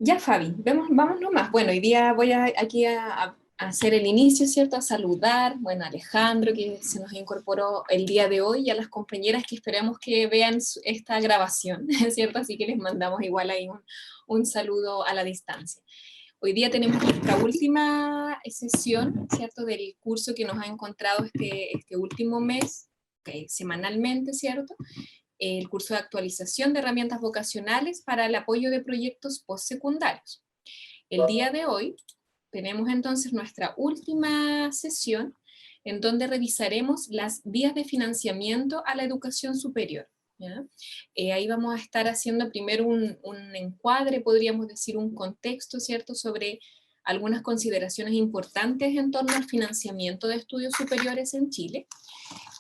Ya, Fabi, vamos nomás. Bueno, hoy día voy aquí a hacer el inicio, ¿cierto? A saludar, bueno, a Alejandro, que se nos incorporó el día de hoy, y a las compañeras que esperamos que vean esta grabación, ¿cierto? Así que les mandamos igual ahí un saludo a la distancia. Hoy día tenemos nuestra última sesión, ¿cierto? Del curso que nos ha encontrado este último mes, semanalmente, ¿cierto? El curso de actualización de herramientas vocacionales para el apoyo de proyectos postsecundarios. El día de hoy tenemos entonces nuestra última sesión en donde revisaremos las vías de financiamiento a la educación superior. ¿Ya? Ahí vamos a estar haciendo primero un encuadre, podríamos decir un contexto, ¿cierto?, sobre algunas consideraciones importantes en torno al financiamiento de estudios superiores en Chile.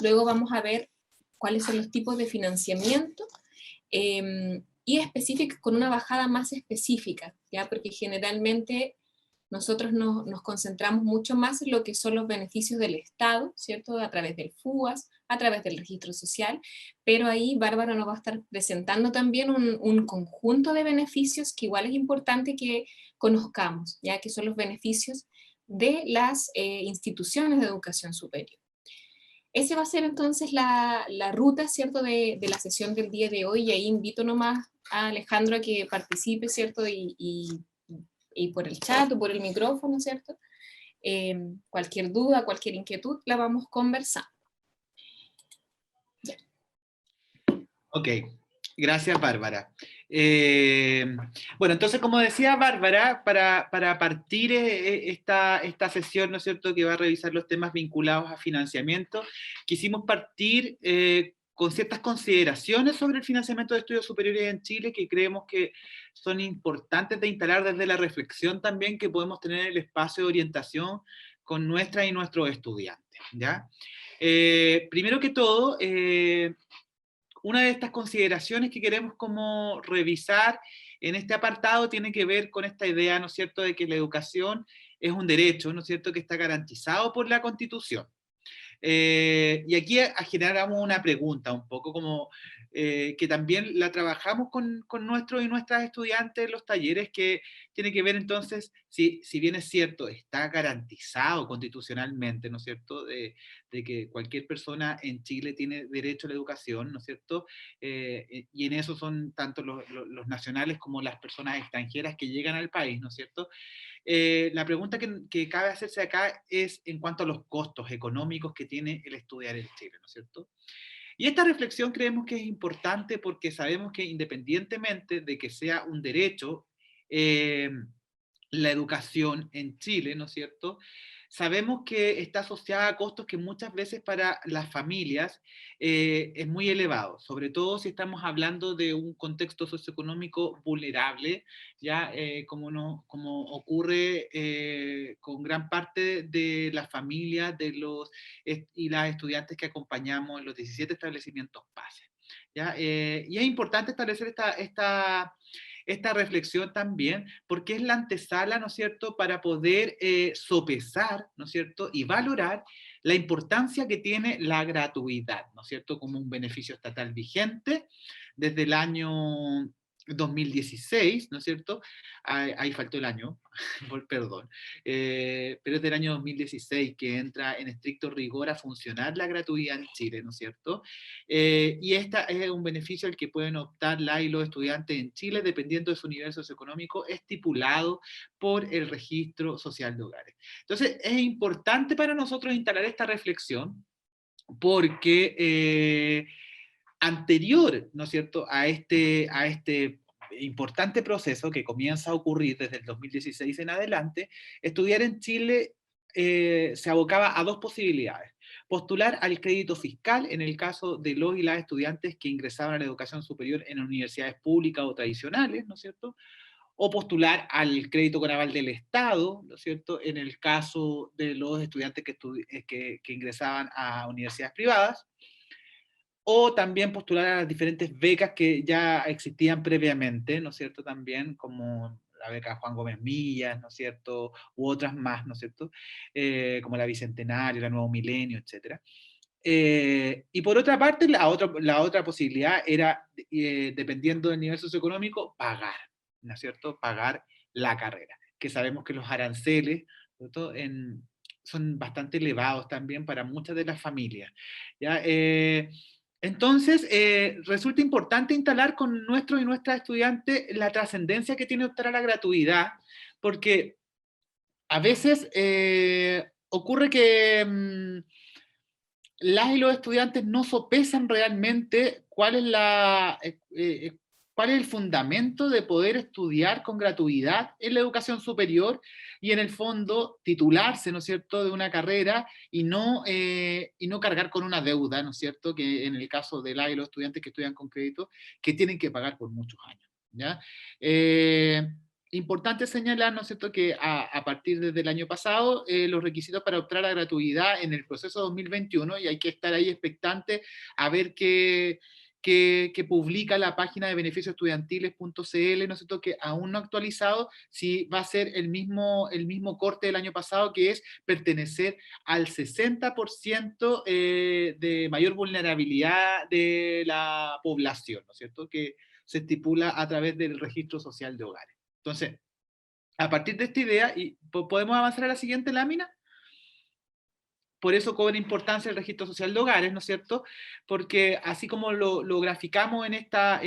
Luego vamos a ver cuáles son los tipos de financiamiento y específica, con una bajada más específica, ¿ya? Porque generalmente nosotros nos concentramos mucho más en lo que son los beneficios del Estado, ¿cierto? A través del FUAS, a través del registro social, pero ahí Bárbara nos va a estar presentando también un conjunto de beneficios que igual es importante que conozcamos, ya que son los beneficios de las instituciones de educación superior. Ese va a ser entonces la ruta, ¿cierto?, de la sesión del día de hoy, y ahí invito nomás a Alejandro a que participe, ¿cierto?, y por el chat o por el micrófono, ¿cierto? Cualquier duda, cualquier inquietud, la vamos conversando. Ya. Ok, gracias Bárbara. Bueno, entonces como decía Bárbara, para partir esta sesión, ¿no es cierto?, que va a revisar los temas vinculados a financiamiento, quisimos partir con ciertas consideraciones sobre el financiamiento de estudios superiores en Chile que creemos que son importantes de instalar desde la reflexión también que podemos tener en el espacio de orientación con nuestras y nuestros estudiantes, ¿ya? Primero que todo, una de estas consideraciones que queremos como revisar en este apartado tiene que ver con esta idea, ¿no es cierto?, de que la educación es un derecho, ¿no es cierto?, que está garantizado por la Constitución. Y aquí generamos una pregunta un poco como que también la trabajamos con nuestros y nuestras estudiantes en los talleres, que tiene que ver entonces, si bien es cierto, está garantizado constitucionalmente, ¿no es cierto?, de que cualquier persona en Chile tiene derecho a la educación, ¿no es cierto?, y en eso son tanto los nacionales como las personas extranjeras que llegan al país, ¿no es cierto? La pregunta que cabe hacerse acá es en cuanto a los costos económicos que tiene el estudiar en Chile, ¿no es cierto? Y esta reflexión creemos que es importante porque sabemos que independientemente de que sea un derecho, eh, la educación en Chile, ¿no es cierto?, sabemos que está asociada a costos que muchas veces para las familias es muy elevado, sobre todo si estamos hablando de un contexto socioeconómico vulnerable, ya como, no, como ocurre con gran parte de las familias de y las estudiantes que acompañamos en los 17 establecimientos PASE. ¿Ya? Y es importante establecer esta reflexión también, porque es la antesala, ¿no es cierto?, para poder sopesar, ¿no es cierto?, y valorar la importancia que tiene la gratuidad, ¿no es cierto?, como un beneficio estatal vigente desde el año 2016, ¿no es cierto? Ahí faltó el año, perdón, pero es del año 2016 que entra en estricto rigor a funcionar la gratuidad en Chile, ¿no es cierto? Y esta es un beneficio al que pueden optar la y los estudiantes en Chile dependiendo de su nivel socioeconómico estipulado por el registro social de hogares. Entonces, es importante para nosotros instalar esta reflexión porque anterior, ¿no es cierto?, a este importante proceso que comienza a ocurrir desde el 2016 en adelante, estudiar en Chile se abocaba a dos posibilidades. Postular al crédito fiscal en el caso de los y las estudiantes que ingresaban a la educación superior en universidades públicas o tradicionales, ¿no es cierto?, o postular al crédito con aval del Estado, ¿no es cierto?, en el caso de los estudiantes que ingresaban a universidades privadas, o también postular a las diferentes becas que ya existían previamente, ¿no es cierto?, también, como la beca Juan Gómez Millas, ¿no es cierto?, u otras más, ¿no es cierto?, como la Bicentenario, la Nuevo Milenio, etcétera. Y por otra parte, la otra posibilidad era, dependiendo del nivel socioeconómico, pagar. ¿no es cierto?, pagar la carrera, que sabemos que los aranceles, ¿cierto?, son bastante elevados también para muchas de las familias, ¿ya? Entonces, resulta importante instalar con nuestros y nuestras estudiantes la trascendencia que tiene optar a la gratuidad, porque a veces ocurre que las y los estudiantes no sopesan realmente cuál es el fundamento de poder estudiar con gratuidad en la educación superior y en el fondo titularse, ¿no es cierto?, de una carrera y no cargar con una deuda, ¿no es cierto?, que en el caso de las y los estudiantes que estudian con crédito, que tienen que pagar por muchos años, ¿ya? Importante señalar, ¿no es cierto?, que a partir desde el año pasado, los requisitos para optar a la gratuidad en el proceso 2021, y hay que estar ahí expectante a ver qué publica la página de beneficiosestudiantiles.cl, ¿no es cierto?, que aún no ha actualizado, si va a ser el mismo corte del año pasado, que es pertenecer al 60% de mayor vulnerabilidad de la población, ¿no es cierto?, que se estipula a través del registro social de hogares. Entonces, a partir de esta idea, ¿podemos avanzar a la siguiente lámina? Por eso cobra importancia el registro social de hogares, ¿no es cierto? Porque así como lo graficamos en esta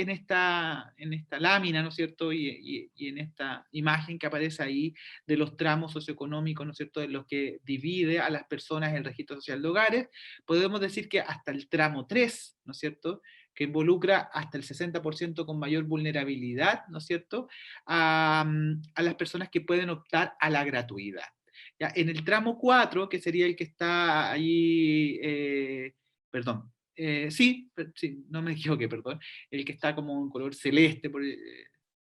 lámina, ¿no es cierto? Y en esta imagen que aparece ahí de los tramos socioeconómicos, ¿no es cierto?, en los que divide a las personas el registro social de hogares, podemos decir que hasta el tramo 3, ¿no es cierto?, que involucra hasta el 60% con mayor vulnerabilidad, ¿no es cierto?, a las personas que pueden optar a la gratuidad. Ya, en el tramo 4, que sería el que está ahí, perdón, sí, no me equivoqué, perdón, el que está como en color celeste,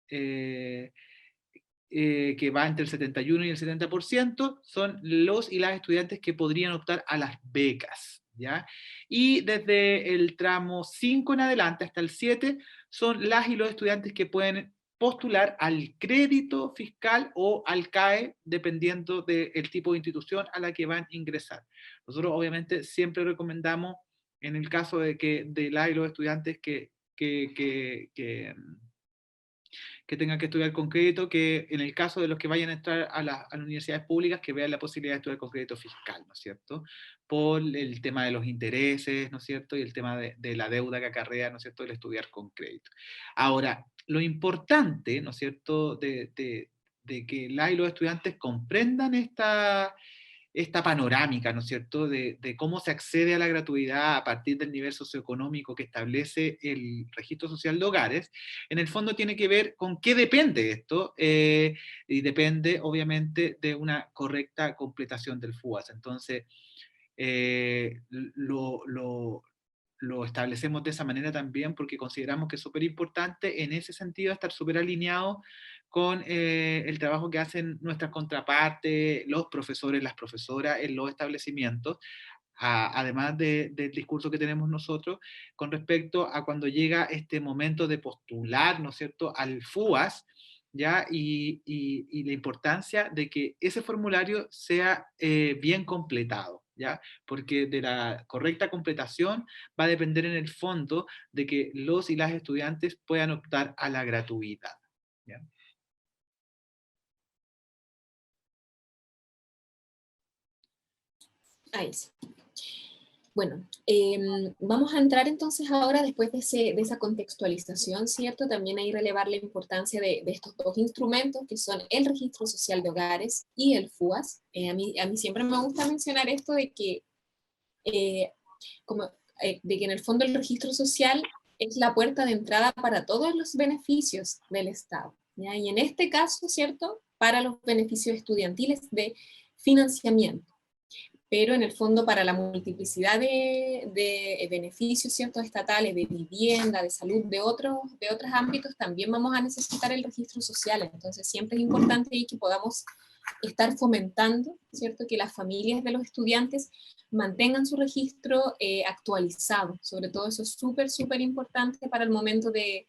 eh, que va entre el 71 y el 70%, son los y las estudiantes que podrían optar a las becas, ¿ya? Y desde el tramo 5 en adelante hasta el 7 son las y los estudiantes que pueden postular al crédito fiscal o al CAE, dependiendo del tipo de institución a la que van a ingresar. Nosotros obviamente siempre recomendamos, en el caso de las y los estudiantes que tengan que estudiar con crédito, que en el caso de los que vayan a entrar a las universidades públicas, que vean la posibilidad de estudiar con crédito fiscal, ¿no es cierto?, por el tema de los intereses, ¿no es cierto?, y el tema de la deuda que acarrea, ¿no es cierto?, el estudiar con crédito. Ahora, lo importante, ¿no es cierto?, de que las y los estudiantes comprendan esta panorámica, ¿no es cierto?, de cómo se accede a la gratuidad a partir del nivel socioeconómico que establece el registro social de hogares, en el fondo tiene que ver con qué depende esto, y depende obviamente de una correcta completación del FUAS. Entonces, eh, lo, lo- lo establecemos de esa manera también porque consideramos que es súper importante en ese sentido estar súper alineado con el trabajo que hacen nuestras contrapartes, los profesores, las profesoras en los establecimientos, además del discurso que tenemos nosotros con respecto a cuando llega este momento de postular, ¿no es cierto?, al FUAS, ¿ya? Y la importancia de que ese formulario sea bien completado, ¿ya? Porque de la correcta completación va a depender en el fondo de que los y las estudiantes puedan optar a la gratuidad, ¿ya? Ahí sí. Bueno, vamos a entrar entonces ahora, después de esa contextualización, ¿cierto? También hay relevar la importancia de estos dos instrumentos, que son el Registro Social de Hogares y el FUAS. A mí siempre me gusta mencionar esto de que, eh, de que en el fondo el registro social es la puerta de entrada para todos los beneficios del Estado, ¿ya? Y en este caso, ¿cierto?, para los beneficios estudiantiles de financiamiento, pero en el fondo para la multiplicidad de beneficios, ¿cierto?, estatales, de vivienda, de salud, de otros ámbitos, también vamos a necesitar el registro social. Entonces siempre es importante que podamos estar fomentando, ¿cierto?, que las familias de los estudiantes mantengan su registro actualizado. Sobre todo eso es súper, súper importante para el momento de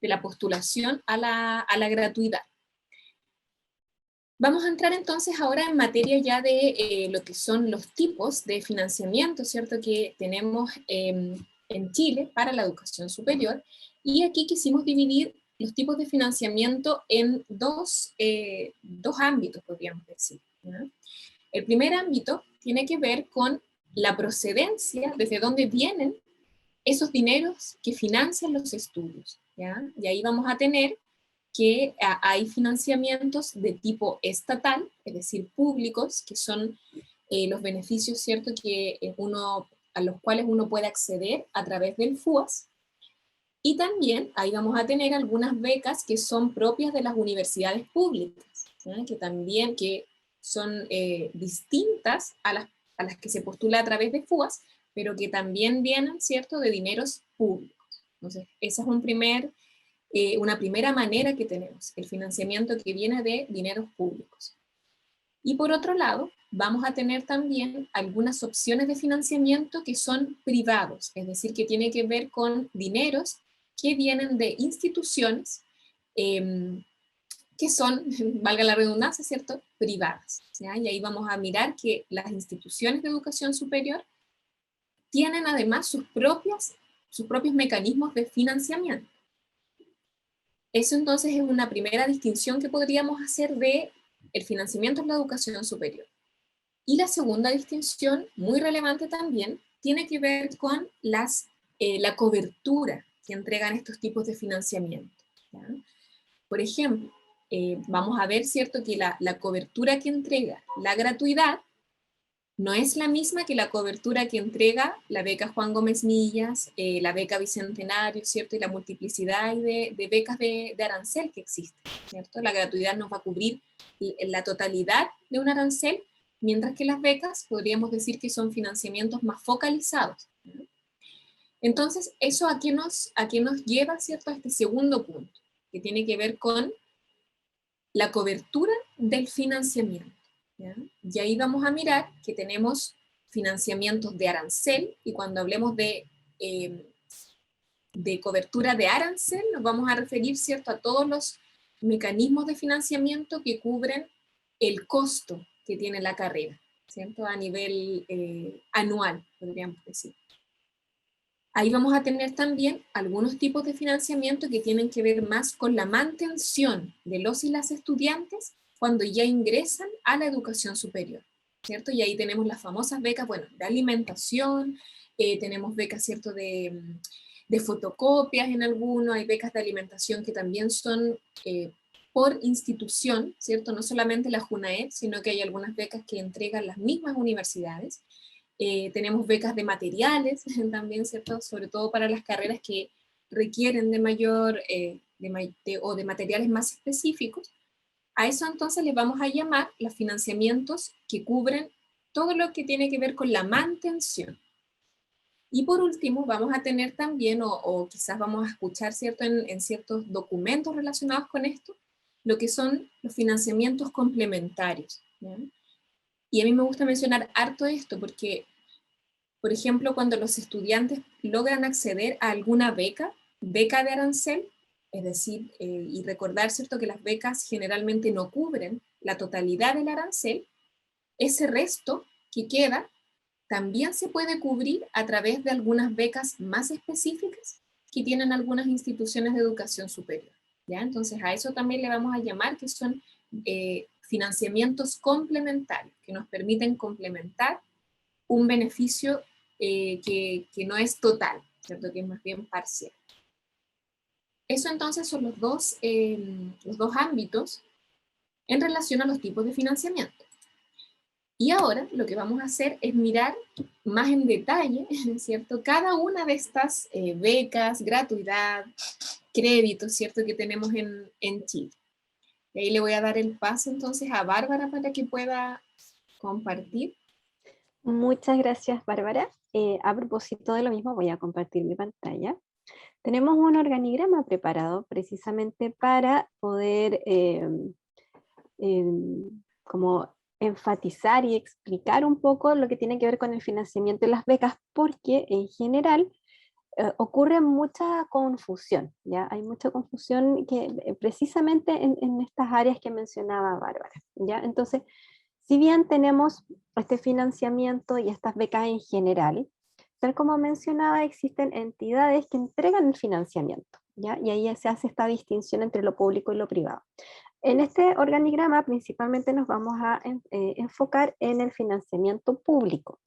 la postulación a la gratuidad. Vamos a entrar entonces ahora en materia ya de lo que son los tipos de financiamiento, ¿cierto?, que tenemos en Chile para la educación superior. Y aquí quisimos dividir los tipos de financiamiento en dos ámbitos, podríamos decir, ¿ya? El primer ámbito tiene que ver con la procedencia, desde dónde vienen esos dineros que financian los estudios, ¿ya? Y ahí vamos a tener que hay financiamientos de tipo estatal, es decir, públicos, que son los beneficios, ¿cierto?, que a los cuales uno puede acceder a través del FUAS. Y también ahí vamos a tener algunas becas que son propias de las universidades públicas, ¿ya? Que son distintas a las que se postula a través de FUAS, pero que también vienen, ¿cierto?, de dineros públicos. Entonces, esa es una primera manera que tenemos, el financiamiento que viene de dineros públicos. Y por otro lado, vamos a tener también algunas opciones de financiamiento que son privados, es decir, que tiene que ver con dineros que vienen de instituciones que son, valga la redundancia, ¿cierto?, privadas, ¿ya? Y ahí vamos a mirar que las instituciones de educación superior tienen además sus propios mecanismos de financiamiento. Eso entonces es una primera distinción que podríamos hacer de el financiamiento en la educación superior. Y la segunda distinción, muy relevante también, tiene que ver con la cobertura que entregan estos tipos de financiamiento, ¿ya? Por ejemplo, vamos a ver, ¿cierto?, que la cobertura que entrega la gratuidad no es la misma que la cobertura que entrega la beca Juan Gómez Millas, la beca Bicentenario, ¿cierto?, y la multiplicidad de becas de arancel que existen, ¿cierto? La gratuidad nos va a cubrir la totalidad de un arancel, mientras que las becas podríamos decir que son financiamientos más focalizados, ¿no? Entonces, ¿eso a qué nos lleva, ¿cierto?, a este segundo punto, que tiene que ver con la cobertura del financiamiento, ¿ya? Y ahí vamos a mirar que tenemos financiamientos de arancel, y cuando hablemos de cobertura de arancel, nos vamos a referir, ¿cierto?, a todos los mecanismos de financiamiento que cubren el costo que tiene la carrera, ¿cierto?, a nivel anual, podríamos decir. Ahí vamos a tener también algunos tipos de financiamiento que tienen que ver más con la mantención de los y las estudiantes cuando ya ingresan a la educación superior, ¿cierto? Y ahí tenemos las famosas becas, bueno, de alimentación, tenemos becas, ¿cierto?, de fotocopias en algunos, hay becas de alimentación que también son por institución, ¿cierto? No solamente la JUNAED, sino que hay algunas becas que entregan las mismas universidades. Tenemos becas de materiales también, ¿cierto?, sobre todo para las carreras que requieren de mayor, o de materiales más específicos. A eso entonces les vamos a llamar los financiamientos que cubren todo lo que tiene que ver con la mantención. Y por último, vamos a tener también, o quizás vamos a escuchar, ¿cierto?, en ciertos documentos relacionados con esto, lo que son los financiamientos complementarios, ¿ya? Y a mí me gusta mencionar harto esto porque, por ejemplo, cuando los estudiantes logran acceder a alguna beca de arancel, es decir, y recordar, ¿cierto?, que las becas generalmente no cubren la totalidad del arancel, ese resto que queda también se puede cubrir a través de algunas becas más específicas que tienen algunas instituciones de educación superior, ¿ya? Entonces a eso también le vamos a llamar que son financiamientos complementarios, que nos permiten complementar un beneficio que no es total, ¿cierto?, que es más bien parcial. Eso entonces son los dos ámbitos en relación a los tipos de financiamiento. Y ahora lo que vamos a hacer es mirar más en detalle, ¿cierto?, cada una de estas becas, gratuidad, créditos, ¿cierto?, que tenemos en Chile. Y ahí le voy a dar el paso entonces a Bárbara para que pueda compartir. Muchas gracias, Bárbara. A propósito de lo mismo, voy a compartir mi pantalla. Tenemos un organigrama preparado precisamente para poder como enfatizar y explicar un poco lo que tiene que ver con el financiamiento de las becas, porque en general ocurre mucha confusión, ¿ya? Hay mucha confusión que, precisamente en estas áreas que mencionaba Bárbara, ¿ya? Entonces, si bien tenemos este financiamiento y estas becas en general, tal como mencionaba, existen entidades que entregan el financiamiento, ¿ya? Y ahí se hace esta distinción entre lo público y lo privado. En este organigrama principalmente nos vamos a enfocar en el financiamiento público,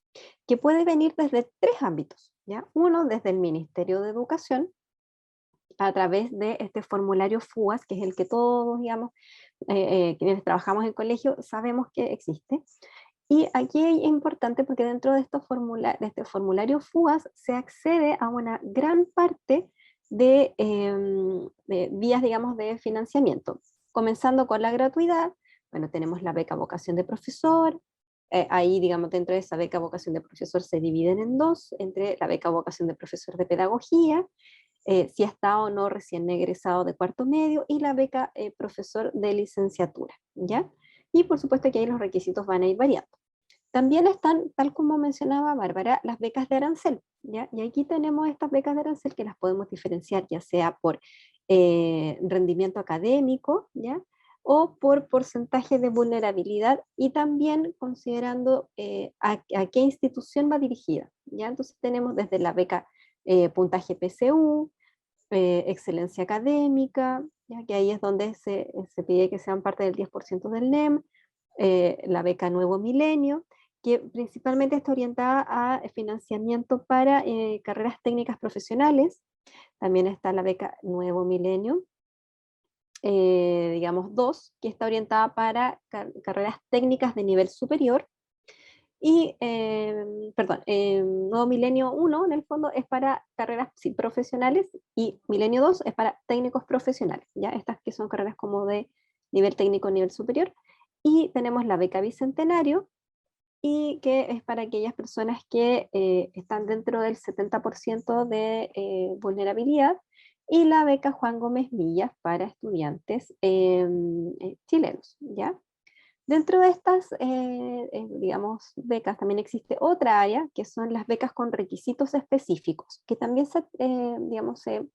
que puede venir desde 3 ámbitos, ¿ya? Uno, desde el Ministerio de Educación, a través de este formulario FUAS, que es el que todos, digamos, quienes trabajamos en colegio, sabemos que existe. Y aquí es importante porque dentro de, de este formulario FUAS se accede a una gran parte de vías, digamos, de financiamiento. Comenzando con la gratuidad, bueno, tenemos la beca vocación de profesor, ahí, digamos, dentro de esa beca vocación de profesor se dividen en 2, entre la beca vocación de profesor de pedagogía, si está o no recién egresado de cuarto medio, y la beca profesor de licenciatura, ¿ya? Y por supuesto que ahí los requisitos van a ir variando. También están, tal como mencionaba Bárbara, las becas de arancel, ¿ya? Y aquí tenemos estas becas de arancel que las podemos diferenciar ya sea por rendimiento académico, ¿ya? O por porcentaje de vulnerabilidad, y también considerando a qué institución va dirigida, ¿ya? Entonces tenemos desde la beca puntaje PSU, excelencia académica, ¿ya? Que ahí es donde se pide que sean parte del 10% del NEM, la beca Nuevo Milenio, que principalmente está orientada a financiamiento para carreras técnicas profesionales. También está la beca Nuevo Milenio, digamos 2, que está orientada para carreras técnicas de nivel superior. Y, perdón, Nuevo Milenio 1 en el fondo es para carreras profesionales, y Milenio 2 es para técnicos profesionales, ¿ya? Estas que son carreras como de nivel técnico, nivel superior. Y tenemos la beca Bicentenario, y que es para aquellas personas que están dentro del 70% de vulnerabilidad, y la beca Juan Gómez Millas para estudiantes chilenos, ¿ya? Dentro de estas, digamos, becas también existe otra área, que son las becas con requisitos específicos, que también digamos, se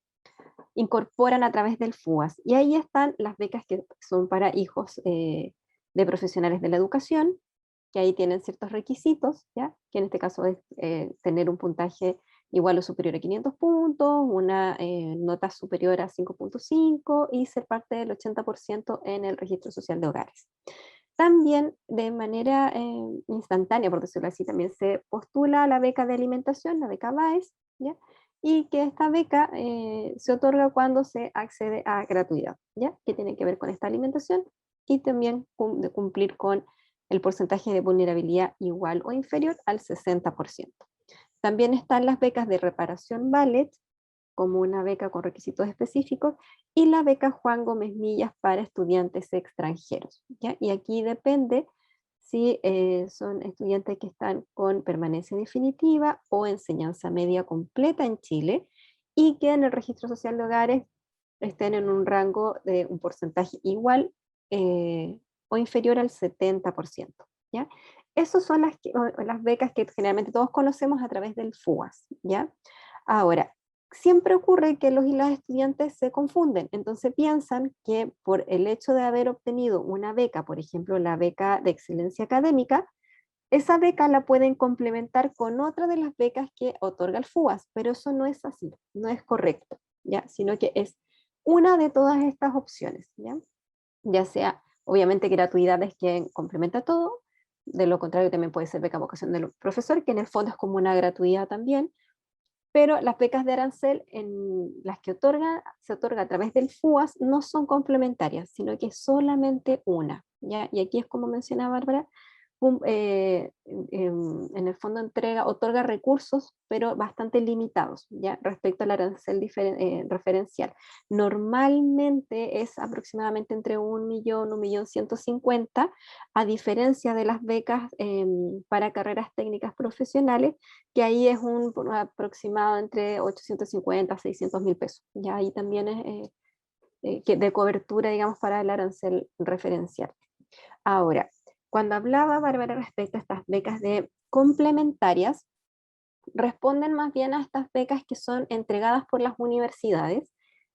incorporan a través del FUAS. Y ahí están las becas que son para hijos de profesionales de la educación, que ahí tienen ciertos requisitos, ¿ya? Que en este caso es tener un puntaje igual o superior a 500 puntos, una nota superior a 5.5 y ser parte del 80% en el registro social de hogares. También de manera instantánea, por decirlo así, también se postula la beca de alimentación, la beca BAES, ¿ya? Y que esta beca se otorga cuando se accede a gratuidad, ¿ya? Que tiene que ver con esta alimentación, y también de cumplir con el porcentaje de vulnerabilidad igual o inferior al 60%. También están las becas de reparación ballet, como una beca con requisitos específicos, y la beca Juan Gómez Millas para estudiantes extranjeros, ¿ya? Y aquí depende si son estudiantes que están con permanencia definitiva o enseñanza media completa en Chile, y que en el registro social de hogares estén en un rango de un porcentaje igual o inferior al 70%, ¿ya? Esas son las becas que generalmente todos conocemos a través del FUAS, ¿ya? Ahora, siempre ocurre que los y las estudiantes se confunden, entonces piensan que por el hecho de haber obtenido una beca, por ejemplo la beca de excelencia académica, esa beca la pueden complementar con otra de las becas que otorga el FUAS, pero eso no es así, no es correcto, ¿ya? Sino que es una de todas estas opciones, ¿ya? Ya sea, obviamente, gratuidades que complementa todo, de lo contrario también puede ser beca vocación del profesor, que en el fondo es como una gratuidad también, pero las becas de arancel, en las que se otorga a través del FUAS, no son complementarias, sino que es solamente una, ¿ya? Y aquí es como mencionaba Bárbara, en el fondo otorga recursos, pero bastante limitados, ¿ya? Respecto al arancel referencial. Normalmente es aproximadamente entre 1.000.000, 1.150.000, a diferencia de las becas para carreras técnicas profesionales, que ahí es un aproximado entre 850 a 600.000 pesos. Ya ahí también es de cobertura, digamos, para el arancel referencial. Ahora, cuando hablaba Bárbara respecto a estas becas de complementarias, responden más bien a estas becas que son entregadas por las universidades,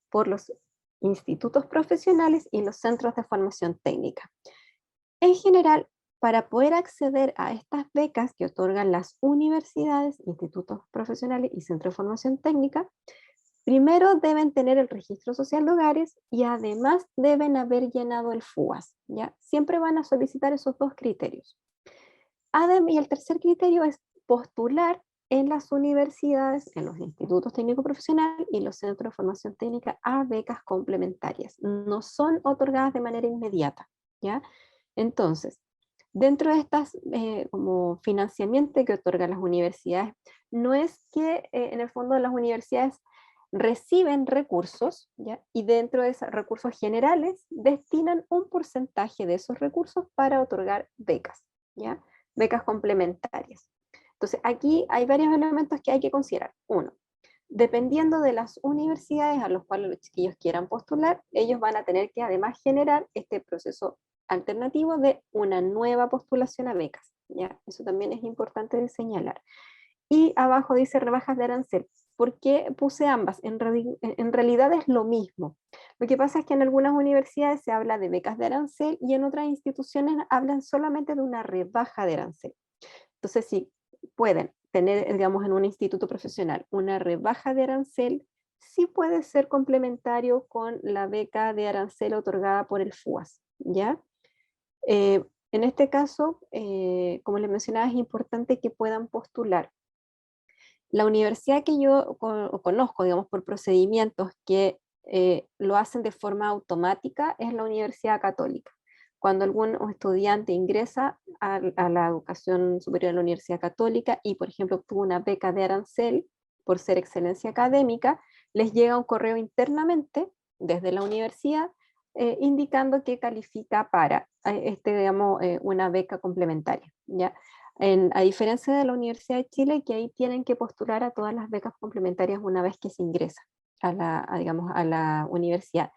por los institutos profesionales y los centros de formación técnica. En general, para poder acceder a estas becas que otorgan las universidades, institutos profesionales y centros de formación técnica, Primero deben tener el registro social de hogares y además deben haber llenado el FUAS, ¿ya? Siempre van a solicitar esos dos criterios. Y el tercer criterio es postular en las universidades, en los institutos técnicos profesionales y los centros de formación técnica a becas complementarias. No son otorgadas de manera inmediata, ¿ya? Entonces, dentro de estas como financiamiento que otorgan las universidades, no es que en el fondo las universidades reciben recursos, ¿ya? Y dentro de esos recursos generales destinan un porcentaje de esos recursos para otorgar becas, ¿ya? Becas complementarias. Entonces, aquí hay varios elementos que hay que considerar. Uno, dependiendo de las universidades a los cuales los chiquillos quieran postular, ellos van a tener que además generar este proceso alternativo de una nueva postulación a becas, ¿ya? Eso también es importante de señalar. Y abajo dice rebajas de arancel. ¿Por qué puse ambas? En realidad es lo mismo. Lo que pasa es que en algunas universidades se habla de becas de arancel y en otras instituciones hablan solamente de una rebaja de arancel. Entonces, si pueden tener, digamos, en un instituto profesional una rebaja de arancel, sí puede ser complementario con la beca de arancel otorgada por el FUAS, ¿ya? En este caso, como les mencionaba, es importante que puedan postular. La universidad que yo conozco, digamos, por procedimientos que lo hacen de forma automática es la Universidad Católica. Cuando algún estudiante ingresa a la educación superior de la Universidad Católica y, por ejemplo, obtuvo una beca de arancel por ser excelencia académica, les llega un correo internamente desde la universidad indicando que califica para digamos, una beca complementaria, ¿ya? A diferencia de la Universidad de Chile, que ahí tienen que postular a todas las becas complementarias una vez que se ingresa digamos, a la universidad.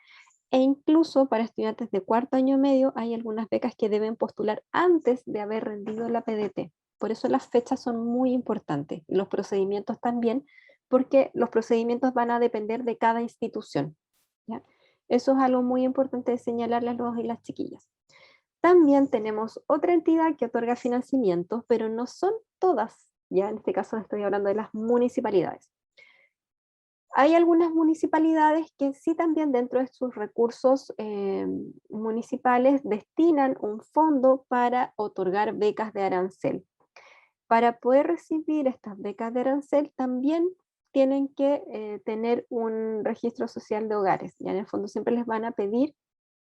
E incluso para estudiantes de cuarto año medio hay algunas becas que deben postular antes de haber rendido la PDT. Por eso las fechas son muy importantes y los procedimientos también, porque los procedimientos van a depender de cada institución, ¿ya? Eso es algo muy importante de señalarles a los y las chiquillas. También tenemos otra entidad que otorga financiamiento, pero no son todas, ya en este caso estoy hablando de las municipalidades. Hay algunas municipalidades que sí también dentro de sus recursos municipales destinan un fondo para otorgar becas de arancel. Para poder recibir estas becas de arancel también tienen que tener un registro social de hogares. Ya en el fondo siempre les van a pedir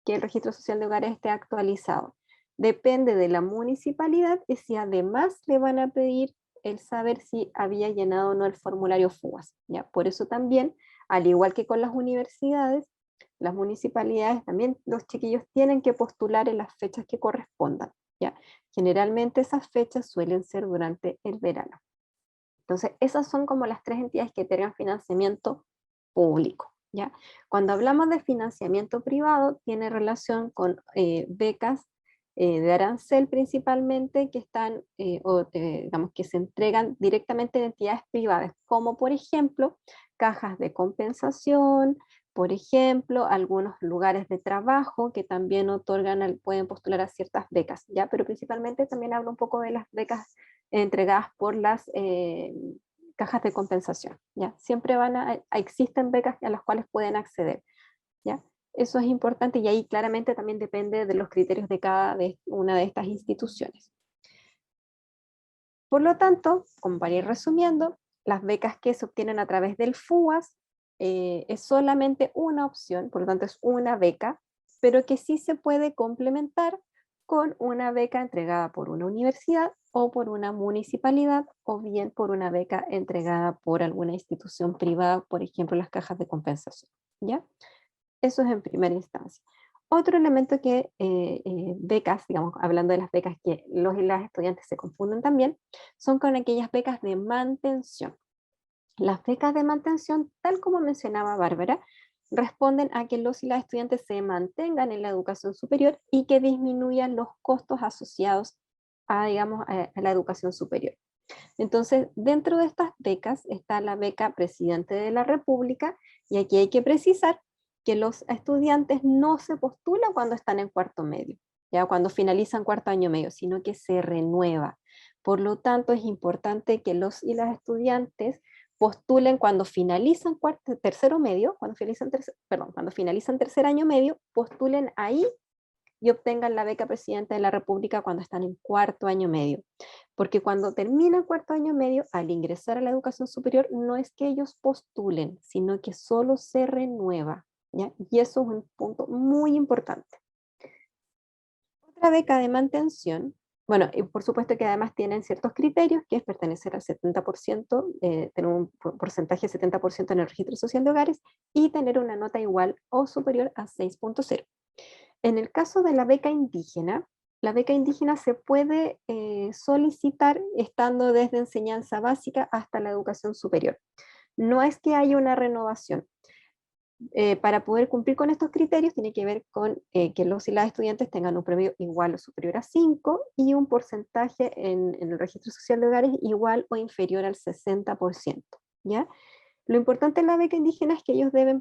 que el registro social de hogares esté actualizado. Depende de la municipalidad y si además le van a pedir el saber si había llenado o no el formulario FUAS, ¿ya? Por eso también, al igual que con las universidades, las municipalidades también, los chiquillos tienen que postular en las fechas que correspondan, ¿ya? Generalmente esas fechas suelen ser durante el verano. Entonces, esas son como las tres entidades que tengan financiamiento público, ¿ya? Cuando hablamos de financiamiento privado, tiene relación con becas de arancel principalmente que están, digamos, que se entregan directamente de entidades privadas, como por ejemplo, cajas de compensación, por ejemplo, algunos lugares de trabajo que también otorgan, pueden postular a ciertas becas, ¿ya? Pero principalmente también hablo un poco de las becas entregadas por las cajas de compensación, ¿ya? Siempre existen becas a las cuales pueden acceder, ¿ya? Eso es importante y ahí claramente también depende de los criterios de cada una de estas instituciones. Por lo tanto, como para ir resumiendo, las becas que se obtienen a través del FUAS es solamente una opción, por lo tanto es una beca, pero que sí se puede complementar con una beca entregada por una universidad o por una municipalidad o bien por una beca entregada por alguna institución privada, por ejemplo las cajas de compensación, ¿ya? Eso es en primera instancia. Otro elemento que becas, digamos, hablando de las becas que los y las estudiantes se confunden también, son con aquellas becas de mantención. Las becas de mantención, tal como mencionaba Bárbara, responden a que los y las estudiantes se mantengan en la educación superior y que disminuyan los costos asociados a, digamos, a la educación superior. Entonces, dentro de estas becas está la beca Presidente de la República, y aquí hay que precisar que los estudiantes no se postulan cuando están en cuarto medio, ya cuando finalizan cuarto año medio, sino que se renueva. Por lo tanto, es importante que los y las estudiantes postulen cuando finalizan tercero medio, cuando finalizan tercer año medio, postulen ahí y obtengan la beca Presidente de la República cuando están en cuarto año medio. Porque cuando terminan cuarto año medio, al ingresar a la educación superior, no es que ellos postulen, sino que solo se renueva, ¿ya? Y eso es un punto muy importante. Otra beca de mantención, bueno, y por supuesto que además tienen ciertos criterios, que es pertenecer al 70%, tener un porcentaje de 70% en el registro social de hogares, y tener una nota igual o superior a 6.0. En el caso de la beca indígena se puede solicitar estando desde enseñanza básica hasta la educación superior. No es que haya una renovación. Para poder cumplir con estos criterios tiene que ver con que los y las estudiantes tengan un promedio igual o superior a 5 y un porcentaje en el registro social de hogares igual o inferior al 60%, ¿ya? Lo importante en la beca indígena es que ellos deben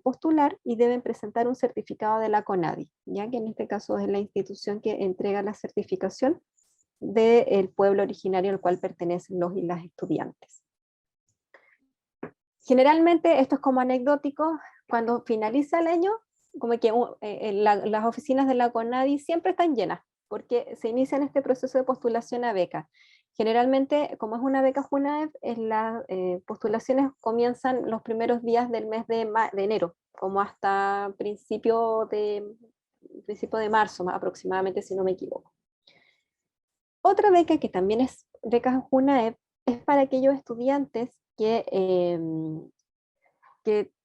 postular y deben presentar un certificado de la CONADI, ya que en este caso es la institución que entrega la certificación del pueblo originario al cual pertenecen los y las estudiantes. Generalmente, esto es como anecdótico, cuando finaliza el año, como que las oficinas de la CONADI siempre están llenas, porque se inicia en este proceso de postulación a beca. Generalmente, como es una beca JUNAEP, las postulaciones comienzan los primeros días del mes de enero, como hasta principio de marzo, aproximadamente, si no me equivoco. Otra beca que también es beca JUNAEP es para aquellos estudiantes que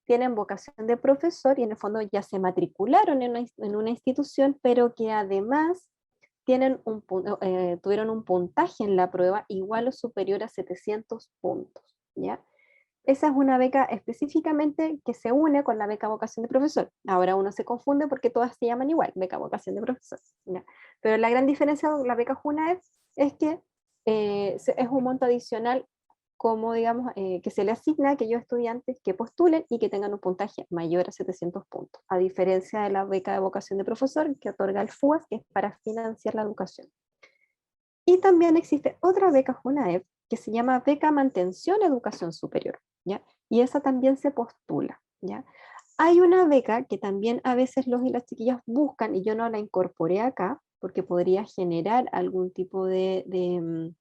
tienen vocación de profesor y en el fondo ya se matricularon en una institución, pero que además tuvieron un puntaje en la prueba igual o superior a 700 puntos, ¿ya? Esa es una beca específicamente que se une con la beca vocación de profesor. Ahora uno se confunde porque todas se llaman igual, beca vocación de profesor, ¿ya? Pero la gran diferencia con la beca JUNAEP es que es un monto adicional como digamos que se le asigna a aquellos estudiantes que postulen y que tengan un puntaje mayor a 700 puntos, a diferencia de la beca de vocación de profesor que otorga el FUAS, que es para financiar la educación. Y también existe otra beca JUNAEP que se llama Beca Mantención Educación Superior, ¿ya? Y esa también se postula, ¿ya? Hay una beca que también a veces los y las chiquillas buscan, y yo no la incorporé acá, porque podría generar algún tipo de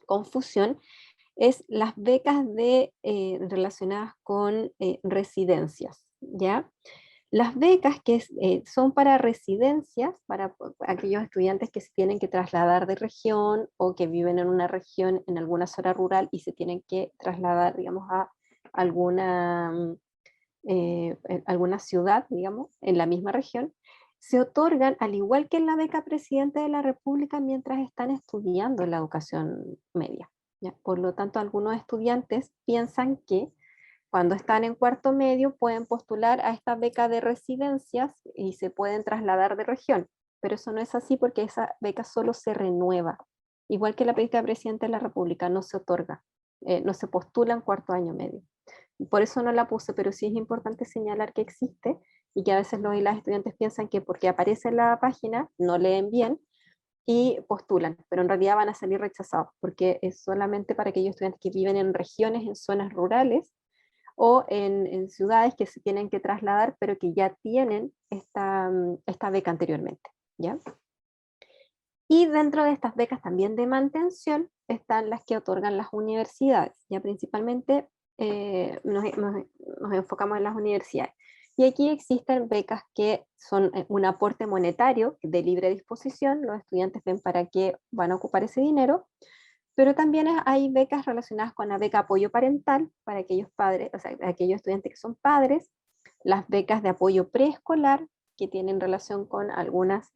confusión, es las becas relacionadas con residencias, ¿ya? Las becas que son para residencias, para aquellos estudiantes que se tienen que trasladar de región o que viven en una región, en alguna zona rural y se tienen que trasladar, digamos, a alguna ciudad, digamos, en la misma región, se otorgan al igual que en la beca Presidente de la República mientras están estudiando en la educación media, ¿ya? Por lo tanto, algunos estudiantes piensan que cuando están en cuarto medio pueden postular a esta beca de residencias y se pueden trasladar de región, pero eso no es así porque esa beca solo se renueva. Igual que la beca Presidente de la República no se otorga, no se postula en cuarto año medio. Por eso no la puse, pero sí es importante señalar que existe y que a veces los y las estudiantes piensan que porque aparece en la página no leen bien y postulan, pero en realidad van a salir rechazados porque es solamente para aquellos estudiantes que viven en regiones, en zonas rurales o en ciudades que se tienen que trasladar, pero que ya tienen esta beca anteriormente, ¿ya? Y dentro de estas becas también de mantención están las que otorgan las universidades, ya principalmente nos enfocamos en las universidades. Y aquí existen becas que son un aporte monetario de libre disposición, los estudiantes ven para qué van a ocupar ese dinero, pero también hay becas relacionadas con la beca apoyo parental para aquellos padres, o sea, aquellos estudiantes que son padres, las becas de apoyo preescolar que tienen relación con algunas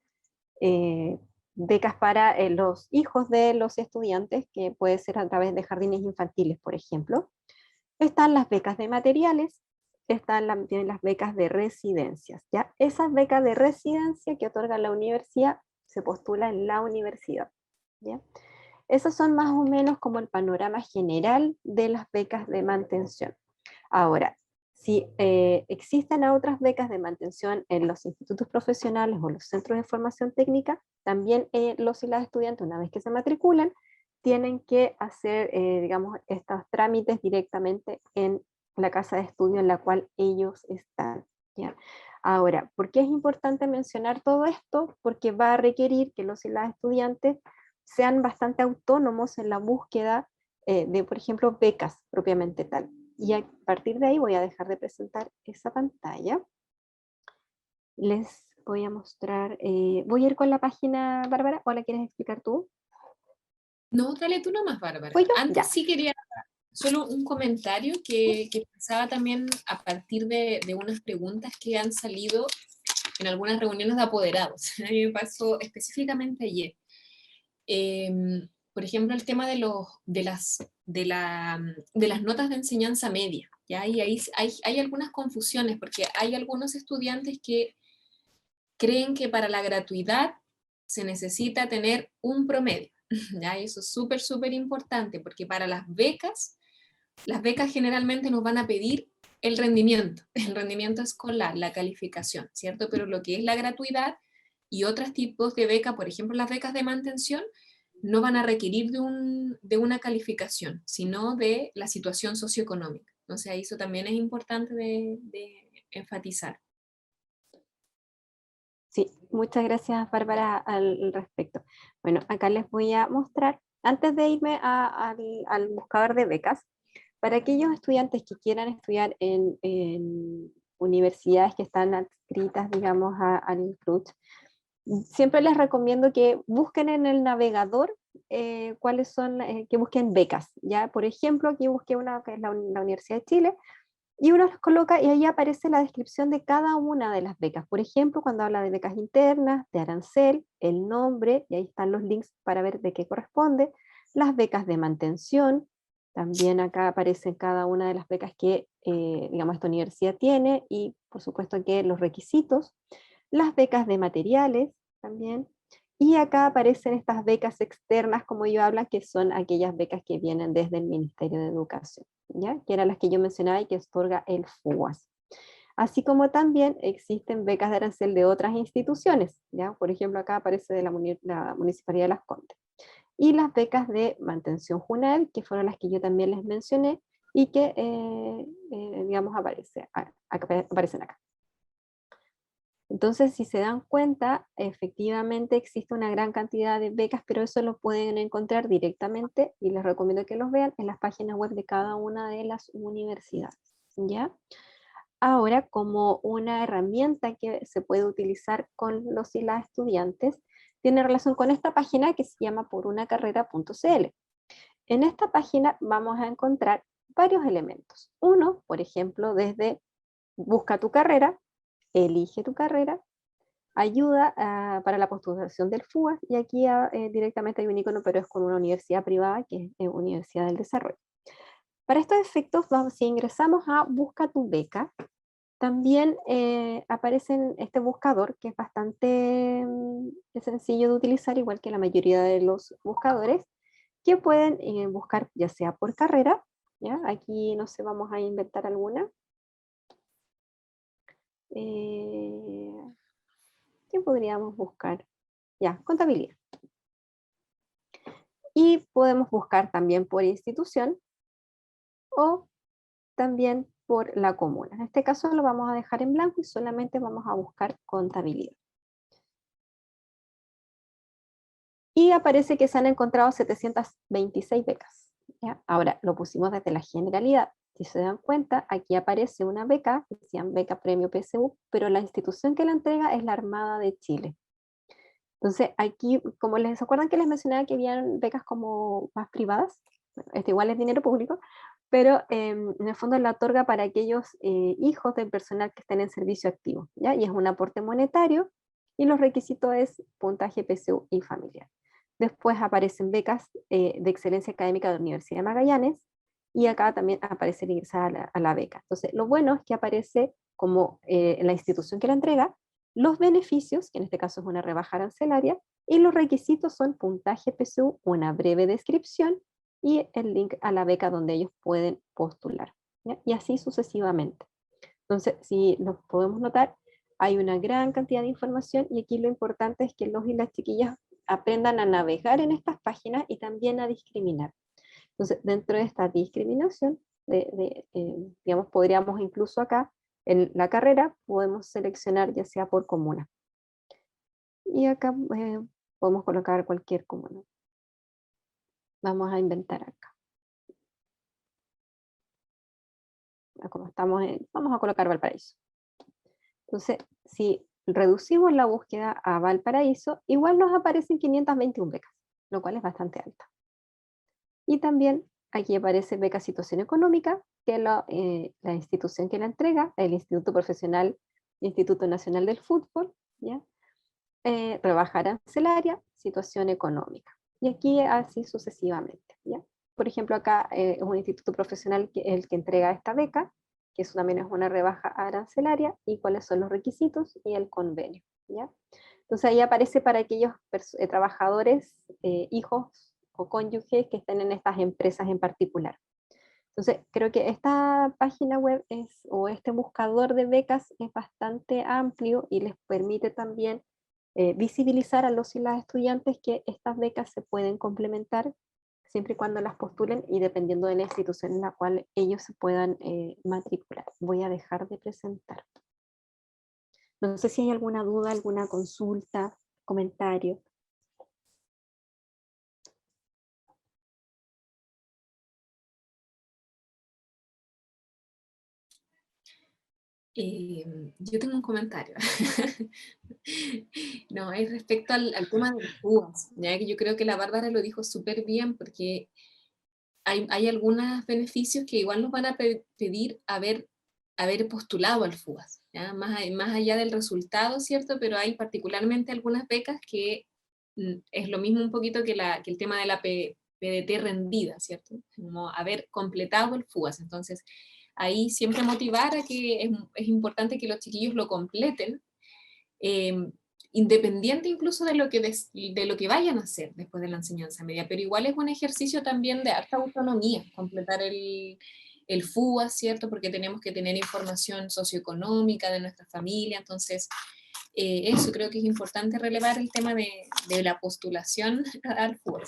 becas para los hijos de los estudiantes, que puede ser a través de jardines infantiles, por ejemplo. Están las becas de materiales, tienen las becas de residencias, ¿ya? Esas becas de residencia que otorga la universidad se postula en la universidad, ¿ya? Esos son más o menos como el panorama general de las becas de mantención. Ahora, si existen otras becas de mantención en los institutos profesionales o los centros de formación técnica, también los y las estudiantes, una vez que se matriculan, tienen que hacer, digamos, estos trámites directamente en la casa de estudio en la cual ellos están, ¿ya? Ahora, ¿por qué es importante mencionar todo esto? Porque va a requerir que los y las estudiantes sean bastante autónomos en la búsqueda de, por ejemplo, becas propiamente tal. Y a partir de ahí voy a dejar de presentar esa pantalla. Les voy a mostrar, voy a ir con la página, Bárbara, ¿o la quieres explicar tú? No, dale tú nomás, Bárbara. ¿Voy yo? Antes Ya. sí quería solo un comentario que pensaba también a partir de unas preguntas que han salido en algunas reuniones de apoderados. A mí me pasó específicamente ayer. Por ejemplo, el tema de las notas de enseñanza media. ¿Ya? Y ahí hay algunas confusiones, porque hay algunos estudiantes que creen que para la gratuidad se necesita tener un promedio. ¿Ya? Y eso es súper, súper importante, porque para las becas generalmente nos van a pedir el rendimiento escolar, la calificación, ¿cierto? Pero lo que es la gratuidad y otros tipos de beca, por ejemplo, las becas de mantención, no van a requerir de una calificación, sino de la situación socioeconómica. Entonces, eso también es importante de enfatizar. Sí, muchas gracias, Bárbara, al respecto. Bueno, acá les voy a mostrar, antes de irme al buscador de becas, para aquellos estudiantes que quieran estudiar en universidades que están adscritas, digamos, al CRUCH, siempre les recomiendo que busquen en el navegador cuáles son, que busquen becas. ¿Ya? Por ejemplo, aquí busqué una que es la Universidad de Chile, y uno los coloca y ahí aparece la descripción de cada una de las becas. Por ejemplo, cuando habla de becas internas, de arancel, el nombre, y ahí están los links para ver de qué corresponde. Las becas de mantención, también acá aparecen cada una de las becas que, digamos, esta universidad tiene, y por supuesto que los requisitos. Las becas de materiales también. Y acá aparecen estas becas externas, como yo habla, que son aquellas becas que vienen desde el Ministerio de Educación, ¿ya? Que eran las que yo mencionaba y que otorga el FUAS. Así como también existen becas de arancel de otras instituciones, ¿ya? Por ejemplo, acá aparece de la Municipalidad de Las Condes. Y las becas de mantención JUNAEB, que fueron las que yo también les mencioné y que, digamos, aparecen acá. Entonces, si se dan cuenta, efectivamente existe una gran cantidad de becas, pero eso lo pueden encontrar directamente, y les recomiendo que los vean en las páginas web de cada una de las universidades, ¿ya? Ahora, como una herramienta que se puede utilizar con los y las estudiantes, tiene relación con esta página que se llama porunacarrera.cl. En esta página vamos a encontrar varios elementos. Uno, por ejemplo, desde busca tu carrera, elige tu carrera, ayuda para la postulación del FUAS, y aquí directamente hay un icono, pero es con una universidad privada, que es Universidad del Desarrollo. Para estos efectos, si ingresamos a Busca tu beca, también aparece en este buscador, que es bastante sencillo de utilizar, igual que la mayoría de los buscadores, que pueden buscar ya sea por carrera, ¿ya? Aquí no sé, vamos a inventar alguna. ¿Qué podríamos buscar? Ya, contabilidad. Y podemos buscar también por institución o también por la comuna. En este caso lo vamos a dejar en blanco y solamente vamos a buscar contabilidad. Y aparece que se han encontrado 726 becas. ¿Ya? Ahora, lo pusimos desde la generalidad. Si se dan cuenta, aquí aparece una beca, que se llama beca premio PSU, pero la institución que la entrega es la Armada de Chile. Entonces, aquí, como les acuerdan que les mencionaba que habían becas como más privadas, bueno, este igual es dinero público, pero en el fondo la otorga para aquellos hijos del personal que estén en servicio activo, ¿ya? Y es un aporte monetario, y los requisitos es puntaje PSU y familiar. Después aparecen becas de excelencia académica de la Universidad de Magallanes, y acá también aparece el ingresar a la beca. Entonces, lo bueno es que aparece como la institución que la entrega, los beneficios, que en este caso es una rebaja arancelaria, y los requisitos son puntaje PSU, una breve descripción y el link a la beca donde ellos pueden postular, ¿ya? Y así sucesivamente. Entonces, si nos podemos notar, hay una gran cantidad de información, y aquí lo importante es que los y las chiquillas aprendan a navegar en estas páginas y también a discriminar. Entonces, dentro de esta discriminación, digamos, podríamos incluso acá, en la carrera, podemos seleccionar ya sea por comuna. Y acá podemos colocar cualquier comuna. Vamos a inventar acá. Como estamos vamos a colocar Valparaíso. Entonces, si reducimos la búsqueda a Valparaíso, igual nos aparecen 521 becas, lo cual es bastante alta. Y también aquí aparece beca situación económica, que la institución que la entrega, el Instituto Profesional, Instituto Nacional del Fútbol, ¿ya? Rebaja arancelaria, situación económica. Y aquí así sucesivamente, ¿ya? Por ejemplo, acá es un instituto profesional el que entrega esta beca, que eso también es una rebaja arancelaria, y cuáles son los requisitos y el convenio, ¿ya? Entonces ahí aparece para aquellos trabajadores, hijos o cónyuges que estén en estas empresas en particular. Entonces creo que esta página web o este buscador de becas es bastante amplio y les permite también visibilizar a los y las estudiantes que estas becas se pueden complementar siempre y cuando las postulen y dependiendo de la institución en la cual ellos se puedan matricular. Voy a dejar de presentar. No sé si hay alguna duda, alguna consulta, comentario. Yo tengo un comentario. No, es respecto al tema de las púas, ya que yo creo que la Bárbara lo dijo súper bien, porque hay algunos beneficios que igual nos van a pedir haber postulado al FUAS, ¿ya? Más allá del resultado, ¿cierto? Pero hay particularmente algunas becas que es lo mismo un poquito que el tema de la PDT rendida, ¿cierto? Como haber completado el FUAS. Entonces, ahí siempre motivar a que es importante que los chiquillos lo completen, independiente incluso de lo que vayan a hacer después de la enseñanza media, pero igual es un ejercicio también de harta autonomía, completar el FUA, ¿cierto? Porque tenemos que tener información socioeconómica de nuestra familia, entonces eso creo que es importante relevar el tema de la postulación al FUA.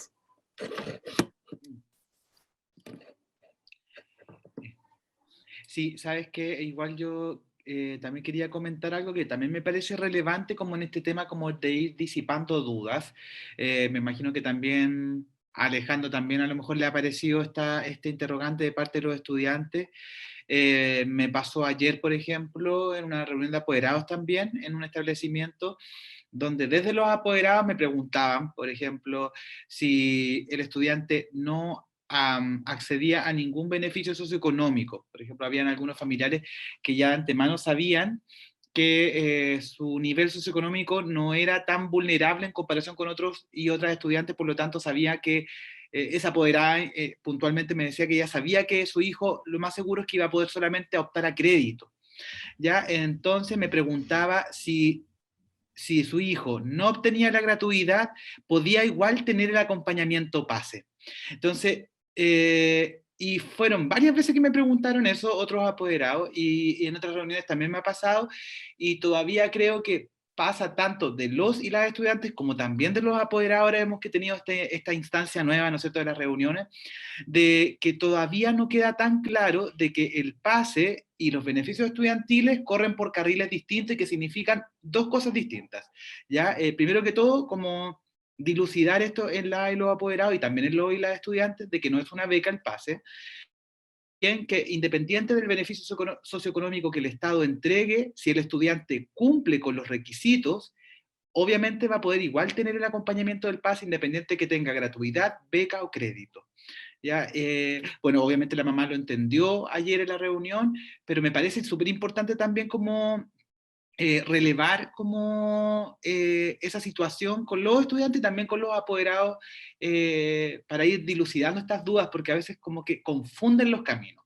Sí, sabes que igual yo también quería comentar algo que también me parece relevante como en este tema como de ir disipando dudas. Me imagino que también a Alejandro también a lo mejor le ha parecido este interrogante de parte de los estudiantes. Me pasó ayer, por ejemplo, en una reunión de apoderados también, en un establecimiento, donde desde los apoderados me preguntaban, por ejemplo, si el estudiante no accedía a ningún beneficio socioeconómico. Por ejemplo, habían algunos familiares que ya de antemano sabían que su nivel socioeconómico no era tan vulnerable en comparación con otros y otras estudiantes, por lo tanto sabía que esa apoderada puntualmente me decía que ella sabía que su hijo lo más seguro es que iba a poder solamente optar a crédito. ¿Ya? Entonces me preguntaba si su hijo no obtenía la gratuidad, podía igual tener el acompañamiento PASE. Entonces, y fueron varias veces que me preguntaron eso, otros apoderados, y en otras reuniones también me ha pasado, y todavía creo que pasa tanto de los y las estudiantes como también de los apoderados. Ahora vemos que tenido esta instancia nueva, ¿no es cierto?, de las reuniones, de que todavía no queda tan claro de que el PASE y los beneficios estudiantiles corren por carriles distintos y que significan dos cosas distintas. ¿Ya? Primero que todo, como dilucidar esto en la y los apoderados y también en los y las estudiantes de que no es una beca el PASE, bien que independiente del beneficio socioeconómico que el Estado entregue, si el estudiante cumple con los requisitos, obviamente va a poder igual tener el acompañamiento del PASE independiente que tenga gratuidad, beca o crédito. ¿Ya? Bueno, obviamente la mamá lo entendió ayer en la reunión, pero me parece súper importante también como relevar como esa situación con los estudiantes y también con los apoderados para ir dilucidando estas dudas, porque a veces como que confunden los caminos.